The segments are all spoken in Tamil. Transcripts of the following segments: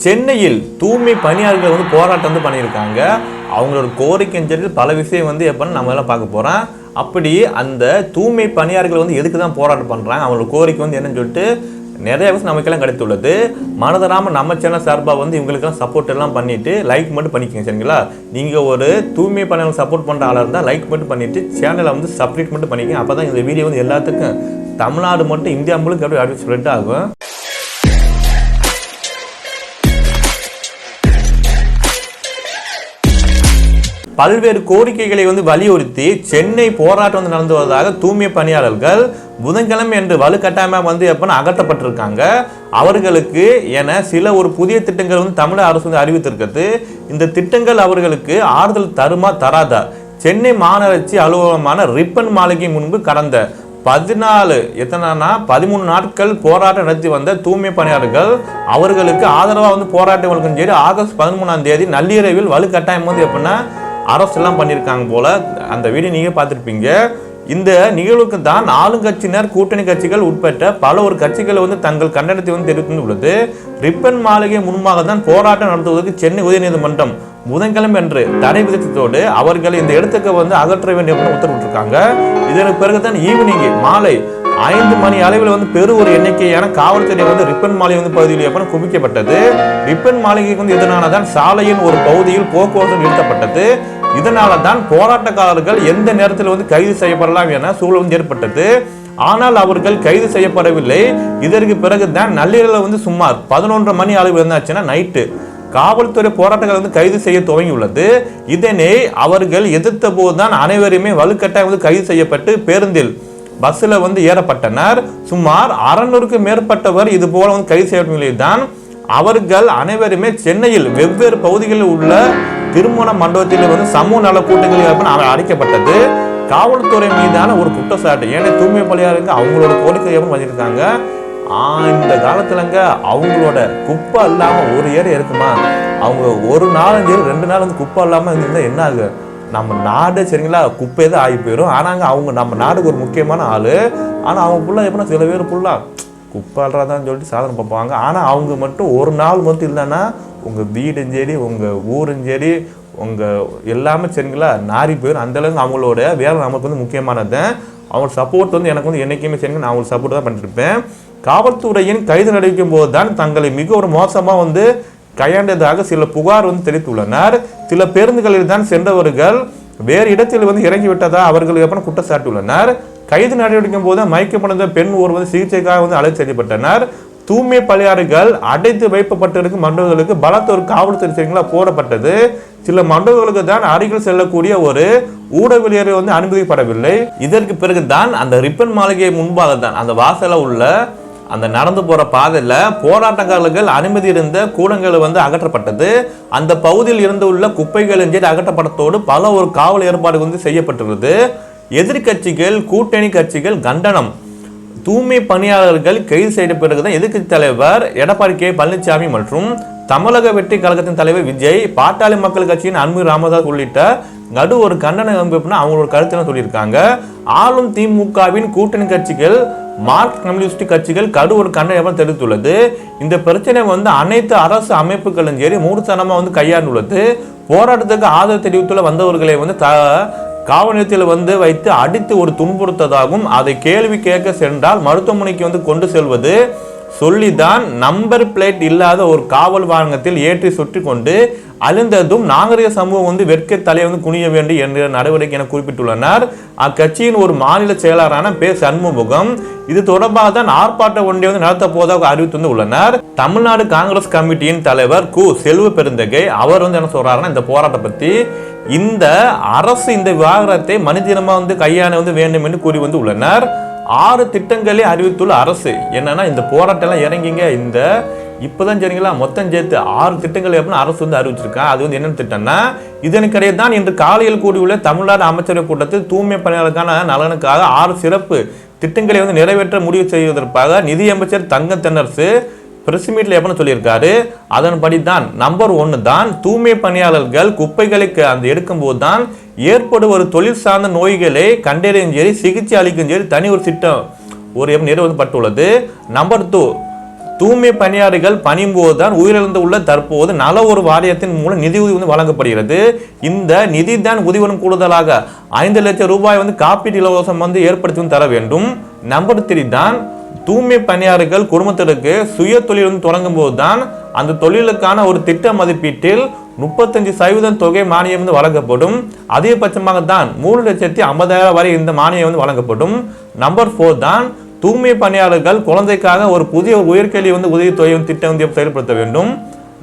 சென்னையில் தூய்மை பணியாளர்கள் வந்து போராட்டம் வந்து பண்ணியிருக்காங்க. அவங்களோட கோரிக்கைன்னு சொல்லி பல விஷயம் வந்து எப்போன்னு நம்ம எல்லாம் பார்க்க போகிறோம். அப்படி அந்த தூய்மை பணியாளர்கள் வந்து எதுக்கு தான் போராட்டம் பண்ணுறாங்க, அவங்களோட கோரிக்கை வந்து என்னன்னு சொல்லிட்டு நிறைய விஷயம் நமக்கெல்லாம் கிடைத்துள்ளது. மனதராமல் நம்ம சேனல் சார்பாக வந்து இவங்களுக்கெல்லாம் சப்போர்ட் எல்லாம் பண்ணிவிட்டு லைக் மட்டும் பண்ணிக்கோங்க சரிங்களா. நீங்கள் ஒரு தூய்மை பணியாளர்கள் சப்போர்ட் பண்ணுற ஆளாக இருந்தால் லைக் மட்டும் பண்ணிவிட்டு சேனலை வந்து சப்ஸ்கிரைப் மட்டும் பண்ணிக்கோங்க. அப்போ தான் இந்த வீடியோ வந்து எல்லாத்துக்கும் தமிழ்நாடு மட்டும் இந்தியா முழுக்க எப்படி ஸ்ப்ரெட் ஆகும். பல்வேறு கோரிக்கைகளை வந்து வலியுறுத்தி சென்னை போராட்டம் வந்து நடந்து வருவதாக தூய்மை பணியாளர்கள் புதன்கிழமை என்று வலுக்கட்டாயமாக வந்து எப்போனா அகற்றப்பட்டிருக்காங்க. அவர்களுக்கு என சில ஒரு புதிய திட்டங்கள் வந்து தமிழக அரசு வந்து அறிவித்திருக்கிறது. இந்த திட்டங்கள் அவர்களுக்கு ஆறுதல் தருமா தராதா? சென்னை மாநகராட்சி அலுவலகமான ரிப்பன் மாளிகை முன்பு கடந்த 13 நாட்கள் போராட்டம் நடத்தி வந்த தூய்மை பணியாளர்கள் அவர்களுக்கு ஆதரவாக வந்து போராட்டம் சரி ஆகஸ்ட் 13ஆம் தேதி நள்ளிரவில் வலுக்கட்டாயம் வந்து எப்படின்னா அரசு எல்லாம் பண்ணியிருக்காங்க போல. அந்த வீடியோ நீங்க பார்த்துருப்பீங்க. இந்த நிகழ்வுக்கு தான் ஆளுங்கட்சியினர் கூட்டணி கட்சிகள் உட்பட்ட பல ஒரு கட்சிகள் வந்து தங்கள் கண்டனத்தை வந்து தெரிவித்துள்ளது. ரிப்பன் மாளிகை முன்பாக தான் போராட்டம் நடத்துவதற்கு சென்னை உயர்நீதிமன்றம் புதன்கிழமை என்று தடை விதித்ததோடு அவர்கள் இந்த இடத்துக்கு வந்து அகற்ற வேண்டும் என்று உத்தரவிட்டிருக்காங்க. இதற்கு பிறகுதான் ஈவினிங் மாலை 5 மணி அளவில் வந்து பெரு ஒரு எண்ணிக்கையான காவல்துறை வந்து ரிப்பன் மாளிகை வந்து பகுதியில் குவிக்கப்பட்டது. ரிப்பன் மாளிகைக்கு வந்து இதனால தான் சாலையின் ஒரு பகுதியில் போக்குவரத்து நிறுத்தப்பட்டது. இதனால தான் போராட்டக்காரர்கள் எந்த நேரத்தில் வந்து கைது செய்யப்படலாம் என சூழல் வந்து ஏற்பட்டது. ஆனால் அவர்கள் கைது செய்யப்படவில்லை. இதற்கு பிறகுதான் நள்ளிரவில் வந்து சுமார் 11 மணி அளவில் இருந்தாச்சுன்னா நைட்டு காவல்துறை போராட்டங்கள் வந்து கைது செய்ய துவங்கியுள்ளது. இதனை அவர்கள் எதிர்த்த போதுதான் அனைவருமே வலுக்கட்டாயம் வந்து கைது செய்யப்பட்டு பேருந்தில் பஸ்ல வந்து ஏறப்பட்டனர். சுமார் 600க்கும் மேற்பட்டவர் இது போல வந்து கைது செய்யப்பட்ட நிலையில்தான் அவர்கள் அனைவருமே சென்னையில் வெவ்வேறு பகுதிகளில் உள்ள திருமண மண்டபத்தில் வந்து சமூக நல கூட்டங்களில் அழைக்கப்பட்டது. காவல்துறை மீதான ஒரு குற்றச்சாட்டு. ஏன்னா தூய்மை பணியாளர்கள் அவங்களோட கோரிக்கையை பண்ணியிருக்காங்க. இந்த காலத்துலங்க அவங்களோட குப்பை இல்லாம ஒரு ஏரியா இருக்குமா? அவங்க ஒரு நாள் 2 நாள் வந்து குப்பை இல்லாம இருந்தா என்ன ஆகு? நம்ம நாடு சரிங்களா குப்பை தான் ஆகி போயிடும். ஆனாங்க அவங்க நம்ம நாடுக்கு ஒரு முக்கியமான ஆளு. ஆனா அவங்க ஃபுல்லா எப்படின்னா சில பேர் ஃபுல்லா குப்பை அல்றாதான்னு சொல்லிட்டு சாதனை பார்ப்பாங்க. ஆனா அவங்க மட்டும் ஒரு நாள் மட்டும் இல்லைன்னா உங்க வீடும் சரி உங்க ஊரும் சரி உங்க எல்லாமே சரிங்களா நாரி போயிடும். அந்த அளவுக்கு அவங்களோட வேலை நமக்கு வந்து முக்கியமானது. அவங்க சப்போர்ட் வந்து எனக்கு வந்து என்னைக்குமே சரிங்க நான் அவங்களுக்கு சப்போர்ட் தான் பண்ணிருப்பேன். காவல்துறையின் கைது நடவடிக்கும் போது தான் தங்களை மிக ஒரு மோசமா வந்து கையாண்டதாக சில புகார் வந்து தெரிவித்துள்ளனர். சில பேருந்துகளில் தான் சென்றவர்கள் வேறு இடத்தில் வந்து இறங்கிவிட்டதா அவர்கள் எப்போ குற்றச்சாட்டுள்ளனர். கைது நடவடிக்கும் போது மயக்கப்பட்ட பெண் ஒருவர் சிகிச்சைக்காக வந்து அழைத்து செல்லப்பட்டனர். தூய்மை பணியாளர்கள் அடைத்து வைக்கப்பட்டிருக்கும் மண்டபங்களுக்கு பலத்த ஒரு காவல்துறை போடப்பட்டது. சில மண்டபங்களுக்கு தான் அருகில் செல்லக்கூடிய ஒரு ஊடகவியலை வந்து அனுமதிக்கப்படவில்லை. இதற்கு பிறகுதான் அந்த ரிப்பன் மாளிகை முன்பாக தான் அந்த வாசல உள்ள அந்த நடந்து போற பாதையில போராட்டக்காரர்கள் அனுமதி இருந்த கூடங்கள் வந்து அகற்றப்பட்டது. அந்த பகுதியில் இருந்து உள்ள குப்பைகள் அகற்றப்பட்டதோடு பல ஒரு காவல் ஏற்பாடு வந்து செய்யப்பட்டுள்ளது. எதிர்கட்சிகள் கூட்டணி கட்சிகள் கண்டனம். தூய்மை பணியாளர்கள் கைது செய்த பிறகுதான் எதிர்கட்சி தலைவர் எடப்பாடி கே பழனிசாமி மற்றும் தமிழக வெற்றி கழகத்தின் தலைவர் விஜய், பாட்டாளி மக்கள் கட்சியின் அன்பு ராமதாஸ் உள்ளிட்ட நடு ஒரு கண்டன அமைப்புனா அவங்களோட கருத்து சொல்லியிருக்காங்க. ஆளும் திமுகவின் கூட்டணி கட்சிகள் மார்க்சிஸ்ட் கம்யூனிஸ்ட் கட்சிகள் கடு ஒரு கண்டனம் தெரிவித்துள்ளது. இந்த பிரச்சனை வந்து அனைத்து அரசு அமைப்புகளும் சரி மூடுத்தனமா வந்து கையாண்டுள்ளது. போராட்டத்துக்கு ஆதரவு தெரிவித்துள்ள வந்தவர்களை வந்து காவல் நிலையத்தில் வந்து வைத்து அடித்து ஒரு துன்புறுத்ததாகவும் அதை கேள்வி கேட்க சென்றால் மருத்துவமனைக்கு வந்து கொண்டு செல்வது சொல்லிதான் நம்பர் பிளேட் இல்லாத ஒரு காவல் வாகனத்தில் ஏற்றி சுற்றி கொண்டு அழிந்ததும் நாகரிக சமூகம் வந்து வெட்க தலையை வந்து குனிய வேண்டும் என்ற நடவடிக்கை என குறிப்பிட்டுள்ளனர். அக்கட்சியின் ஒரு மாநில செயலாளரான பே சண்முகம் இது தொடர்பாக தான் ஆர்ப்பாட்ட ஒன்றை வந்து நடத்த போதாக அறிவித்து உள்ளனர். தமிழ்நாடு காங்கிரஸ் கமிட்டியின் தலைவர் கு செல்வ பெருந்தகை அவர் வந்து என்ன சொல்றாருன்னா இந்த போராட்டம் பத்தி இந்த அரசு இந்த விவகாரத்தை மனிதனமா வந்து கையாள வந்து வேண்டும் என்று கூறி வந்து உள்ளனர். 6 திட்டங்களே அறிவித்துள்ள அரசு என்னன்னா இந்த போராட்டம் எல்லாம் இறங்கிங்க இந்த இப்பதான் சரிங்களா மொத்தம் சேர்த்து 6 திட்டங்கள் எப்படின்னு அரசு வந்து அறிவிச்சிருக்காங்க. அது வந்து என்னென்ன திட்டம்னா இதனுக்கிடையே தான் இன்று காலையில் கூடியுள்ள தமிழ்நாடு அமைச்சரவை கூட்டத்தில் தூய்மை பணியாளருக்கான நலனுக்காக 6 சிறப்பு திட்டங்களை வந்து நிறைவேற்ற முடிவு செய்வதற்காக நிதியமைச்சர் தங்க தென்னரசு பிரஸ் மீட்ல எப்பன்னு சொல்லியிருக்காரு. அதன்படி தான் நம்பர் 1 தான் தூய்மை பணியாளர்கள் குப்பைகளை அந்த எடுக்கும் போது தான் ஏற்படும் ஒரு தொழில் சார்ந்த நோய்களை கண்டறியும் சரி சிகிச்சை அளிக்கும் சரி தனி ஒரு திட்டம் ஒரு நிறுவனப்பட்டுள்ளது. நம்பர் 2 தூய்மை பணியாளர்கள் பணியும் போதுதான் உயிரிழந்து உள்ள தற்போது நல ஒரு வாரியத்தின் மூலம் நிதி உதவி வந்து வழங்கப்படுகிறது. இந்த நிதி தான் உதவியுடன் கூடுதலாக 5 லட்சம் ரூபாய் வந்து காப்பீட்டு இலவசம் வந்து ஏற்படுத்தி தர வேண்டும். நம்பர் 3 தான் தூய்மை பணியாளர்கள் குடும்பத்திற்கு சுய தொழில் வந்து தொடங்கும் போதுதான் அந்த தொழிலுக்கான ஒரு திட்ட மதிப்பீட்டில் 35% தொகை மானியம் வந்து வழங்கப்படும். அதிகபட்சமாக தான் 3,50,000 வரை இந்த மானியம் வந்து வழங்கப்படும். நம்பர் 4 தான் தூய்மை பணியாளர்கள் குழந்தைக்காக ஒரு புதிய உயர்கல்வி வந்து உதவித்தொகை திட்டம் வந்து செயல்படுத்த வேண்டும்.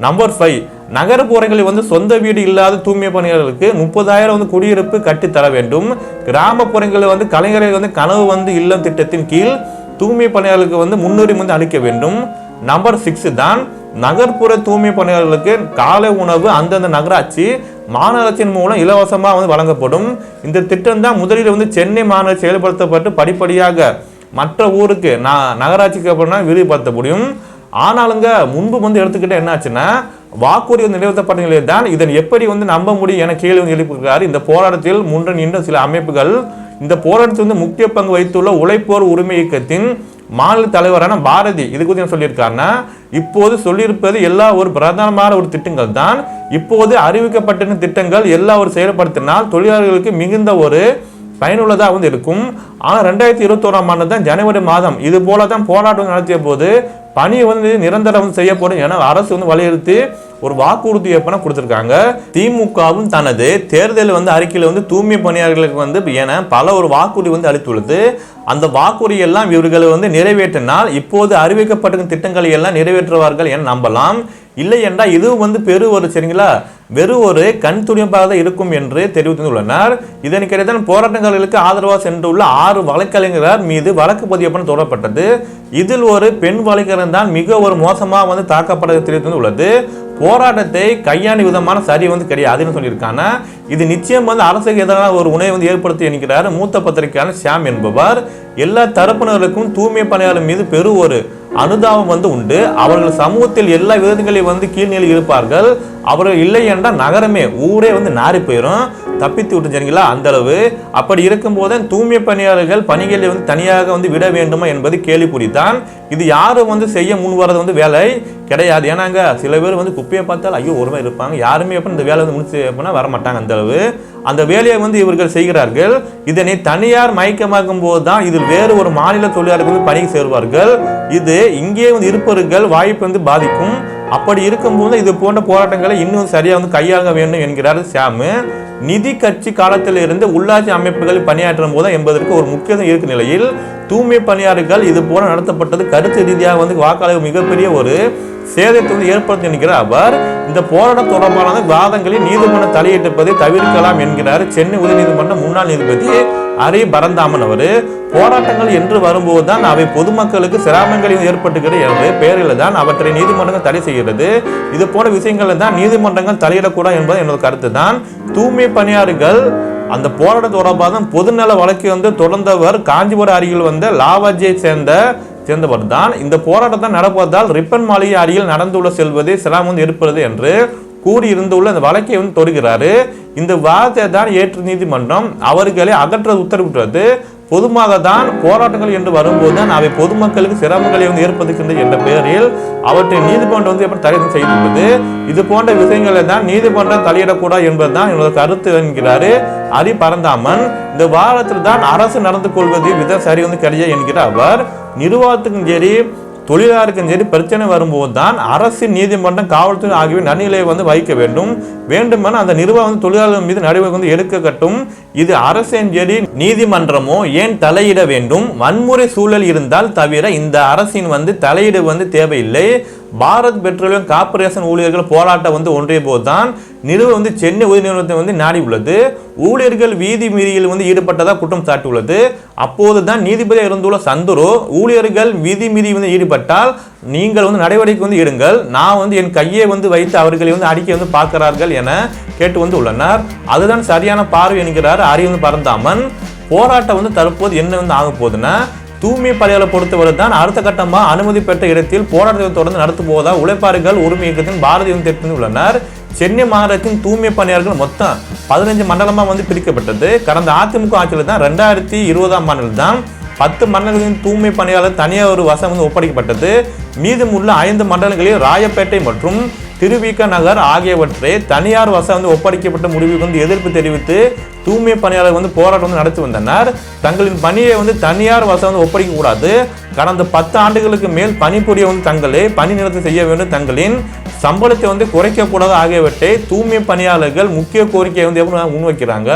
நம்பர் 5 நகர்ப்புறங்களில் வந்து சொந்த வீடு இல்லாத தூய்மை பணியாளர்களுக்கு 30,000 வந்து குடியிருப்பு கட்டித்தர வேண்டும். கிராமப்புறங்களில் வந்து கலைஞர்கள் வந்து கனவு வந்து இல்லம் திட்டத்தின் கீழ் தூய்மை பணியாளர்களுக்கு வந்து முன்னுரிமை வந்து அளிக்க வேண்டும். நம்பர் 6 தான் நகர்ப்புற தூய்மை பணியாளர்களுக்கு காலை உணவு அந்தந்த நகராட்சி மாநகராட்சியின் மூலம் இலவசமாக வந்து வழங்கப்படும். இந்த திட்டம் தான் முதலில் வந்து சென்னை மாநகராட்சி செயல்படுத்தப்பட்டு படிப்படியாக மற்ற ஊருக்கு நகராட்சிக்கு அப்புறம்னா விரிவுபடுத்த முடியும். ஆனாலுங்க முன்பு வந்து எடுத்துக்கிட்ட என்ன ஆச்சுன்னா வாக்குறுதி வந்து நிறைவேற்றப்பட்ட நிலையில் தான் இதன் எப்படி வந்து நம்ப முடியும் என கேள்வி வந்து எழுப்பியிருக்கிறார். இந்த போராட்டத்தில் முன்ன நின்ற சில அமைப்புகள் இந்த போராட்டத்தில் வந்து முக்கிய பங்கு வைத்துள்ள உழைப்போர் உரிமை இயக்கத்தின் மாநில தலைவரான பாரதி இது குறித்து சொல்லியிருக்காருன்னா இப்போது சொல்லியிருப்பது எல்லா ஒரு பிரதானமான ஒரு திட்டங்கள் தான். இப்போது அறிவிக்கப்பட்ட திட்டங்கள் எல்லா ஒரு செயல்படுத்தினால் தொழிலாளர்களுக்கு மிகுந்த ஒரு பயனுள்ளதாக வந்து இருக்கும். ஆனால் 2021ஆம் ஆண்டு தான் ஜனவரி மாதம் இது போல தான் போராட்டம் நடத்திய போது பணி வந்து நிரந்தரம் செய்யப்படும் என அரசு வந்து வலியுறுத்தி ஒரு வாக்குறுதி கொடுத்திருக்காங்க. திமுகவும் தனது தேர்தல் வந்து அறிக்கையில் வந்து தூய்மை பணியாளர்களுக்கு வந்து என பல ஒரு வாக்குறுதி வந்து அளித்துள்ளது. அந்த வாக்குறுதி எல்லாம் இவர்களை வந்து நிறைவேற்றினால் இப்போது அறிவிக்கப்பட்ட திட்டங்களை எல்லாம் நிறைவேற்றுவார்கள் என நம்பலாம். இல்லை என்றால் இது வந்து சரிங்களா வெறும் ஒரு கண் துணிப்பாக இருக்கும் என்று தெரிவித்துள்ளனர். இதற்கிடையே போராட்டங்களுக்கு ஆதரவாக சென்றுள்ள 6 வழக்கறிஞர் மீது வழக்கு பதிவு தொடரப்பட்டது. இதில் ஒரு பெண் வழக்கறிஞர் தான் மிக ஒரு மோசமாக வந்து தாக்கப்பட்டது தெரிவித்துள்ளது. போராட்டத்தை கையாண்ட விதமான சரி வந்து கிடையாதுன்னு சொல்லியிருக்காங்க. இது நிச்சயம் வந்து அரசுக்கு எதிரான ஒரு உணவை வந்து ஏற்படுத்தி என்கிறார் மூத்த பத்திரிகையான ஷியாம் என்பவர். எல்லா தரப்பினருக்கும் தூய்மை பணியாளர் மீது பெரும் ஒரு அனுதாபம் வந்து உண்டு. அவர்கள் சமூகத்தில் எல்லா விதங்களையும் வந்து கீழ்நிலையில் இருப்பார்கள். அவர்கள் இல்லை என்றால் நகரமே ஊரே வந்து நாரி போயிடும், தப்பித்து விட்டு சரிங்களா அந்த அளவு. அப்படி இருக்கும் போது தூய்மை பணியாளர்கள் பணிகளை வந்து தனியாக வந்து விட வேண்டுமா என்பது கேள்விக்குறிதான். இது யாரும் வந்து செய்ய முன் வரது வந்து வேலை கிடையாது. ஏன்னாங்க சில பேர் வந்து குப்பையை பார்த்தால் ஐயோ ஒருமை இருப்பாங்க, யாருமே எப்போ இந்த வேலை வந்து முடிச்சு எப்படின்னா வர மாட்டாங்க. அந்த அளவு அந்த வேலையை வந்து இவர்கள் செய்கிறார்கள். இதனை தனியார் மயக்கமாக்கும் போது தான் இதில் வேறு ஒரு மாநில தொழிலாளர்கள் வந்து பணிக்கு சேர்வார்கள். இது இங்கே வந்து இருப்பவர்கள் வாய்ப்பு வந்து பாதிக்கும். அப்படி இருக்கும்போது இது போன்ற போராட்டங்களை இன்னும் சரியாக வந்து கையாள வேண்டும் என்கிறார் ஷியாம். நிதி கட்சி காலத்தில் இருந்து உள்ளாட்சி அமைப்புகளில் பணியாற்றும் போது என்பதற்கு ஒரு முக்கியத்துவம் இருக்கும் நிலையில் தூய்மை பணியாளர்கள் இது போல நடத்தப்பட்டது கருத்து ரீதியாக வந்து வாக்காளர் மிகப்பெரிய ஒரு சேதத்தை வந்து ஏற்படுத்தி என்கிறார் அவர். இந்த போராட்டம் தொடர்பான வாதங்களில் நீதிமன்றம் தலையிட்டிருப்பதை தவிர்க்கலாம் என்கிறார் சென்னை உயர்நீதிமன்ற முன்னாள் நீதிபதி அரி பரந்தாமன் அவர். போராட்டங்கள் என்று வரும்போது தான் அவை பொதுமக்களுக்கு சிரமங்களையும் ஏற்பட்டுகிறது என்ற பெயரில் தான் அவற்றை நீதிமன்றங்கள் தடை செய்கிறது. இது போன்ற விஷயங்களில் தான் நீதிமன்றங்கள் தலையிடக்கூடாது என்பது என்னோட கருத்து தான். தூய்மை பணியாளர்கள் அந்த போராட்டம் தொடர்பாக பொதுநல வழக்கு வந்து தொடர்ந்தவர் காஞ்சிபுரம் அருகில் வந்த லாவாஜியை சேர்ந்தவர் தான். இந்த போராட்டத்தை நடப்பதால் ரிப்பன் மாளிகை அருகில் நடந்துள்ள செல்வதே சிரமம் வந்து ஏற்படுது என்று கூறியிருந்துள்ள அந்த வழக்கை வந்து தொடுகிறாரு. இந்த வாதத்தை தான் ஏற்று நீதிமன்றம் அவர்களை அகற்ற உத்தரவிட்டது. பொதுவாக தான் போராட்டங்கள் என்று வரும்போது தான் அவை பொதுமக்களுக்கு சிரமங்களை வந்து ஏற்படுத்துகின்றது என்ற பெயரில் அவற்றை நீதிமன்றம் வந்து எப்படி தடை செய்துள்ளது. இது போன்ற விஷயங்களை தான் நீதிமன்றம் தலையிடக்கூடாது என்பதுதான் என்னோட கருத்து என்கிறாரு அரி பரந்தாமன். இந்த வாரத்தில் தான் அரசு நடந்து கொள்வது விதம் சரி வந்து கிடையாது என்கிறார் அவர். நிர்வாகத்துக்கும் சரி தொழிலாளருக்கும் சரி பிரச்சனை வரும்போது தான் அரசு நீதிமன்றம் காவல்துறை ஆகியவை நடுநிலையை வந்து வைக்க வேண்டுமென அந்த நிர்வாகம் தொழிலாளர்கள் மீது நடவடிக்கை வந்து எடுக்கட்டும். இது அரசின் சரி நீதிமன்றமோ ஏன் தலையிட வேண்டும்? வன்முறை சூழல் இருந்தால் தவிர இந்த அரசின் வந்து தலையீடு வந்து தேவையில்லை. பாரத் பெட்ரோலியம் கார்பரேஷன் ஊழியர்கள் போராட்டம் வந்து ஒன்றிய போதுதான் நிறுவனம் வந்து சென்னை உயர்நீதிமன்றத்தை வந்து நாடி உள்ளது. ஊழியர்கள் வீதி மீறியில் வந்து ஈடுபட்டதாக குற்றம் சாட்டியுள்ளது. அப்போதுதான் நீதிபதியாக இருந்துள்ள சந்துரு ஊழியர்கள் வீதி மீறி வந்து ஈடுபட்டால் நீங்கள் வந்து நடவடிக்கை வந்து எடுங்கள், நான் வந்து என் கையை வந்து வைத்து அவர்களை வந்து அடிக்க வந்து பார்க்கிறார்கள் என கேட்டு வந்து உள்ளனர். அதுதான் சரியான பார்வை என்கிறார் அரி வந்து பரந்தாமன். போராட்டம் வந்து தற்போது என்ன வந்து ஆக போகுதுன்னா தூய்மை பணியாளர் பொறுத்தவரை தான் அடுத்த கட்டமாக அனுமதி பெற்ற இடத்தில் போராட்டத்தை தொடர்ந்து நடத்தும் உழைப்பாளர்கள் உரிமை இயக்கத்தின் பாரதிய தெரிவித்து உள்ளனர். சென்னை மாநகரத்தின் தூய்மை பணியாளர்கள் மொத்தம் 15 மண்டலமாக வந்து பிரிக்கப்பட்டது. கடந்த அதிமுக ஆட்சியில் தான் 2020ஆம் ஆண்டில் தான் 10 மண்டலங்களின் தூய்மை பணியாளர் தனியார் ஒரு வசம் வந்து ஒப்படைக்கப்பட்டது. மீதமுள்ள 5 மண்டலங்களில் ராயப்பேட்டை மற்றும் திருவிக நகர் ஆகியவற்றை தனியார் வசம் வந்து ஒப்படைக்கப்பட்ட முடிவுக்கு வந்து எதிர்ப்பு தெரிவித்து தூய்மை பணியாளர் வந்து போராட்டம் வந்து நடத்தி வந்தனர். தங்களின் பணியை வந்து தனியார் வசம் வந்து ஒப்படைக்க கூடாது, கடந்த 10 ஆண்டுகளுக்கு மேல் பணிபுரிய வந்து தங்களே பணி நிறுத்தம் செய்ய வேண்டும், தங்களின் சம்பளத்தை வந்து குறைக்க கூடாது ஆகியவற்றை தூய்மை பணியாளர்கள் முக்கிய கோரிக்கையை வந்து எப்படி முன்வைக்கிறாங்க.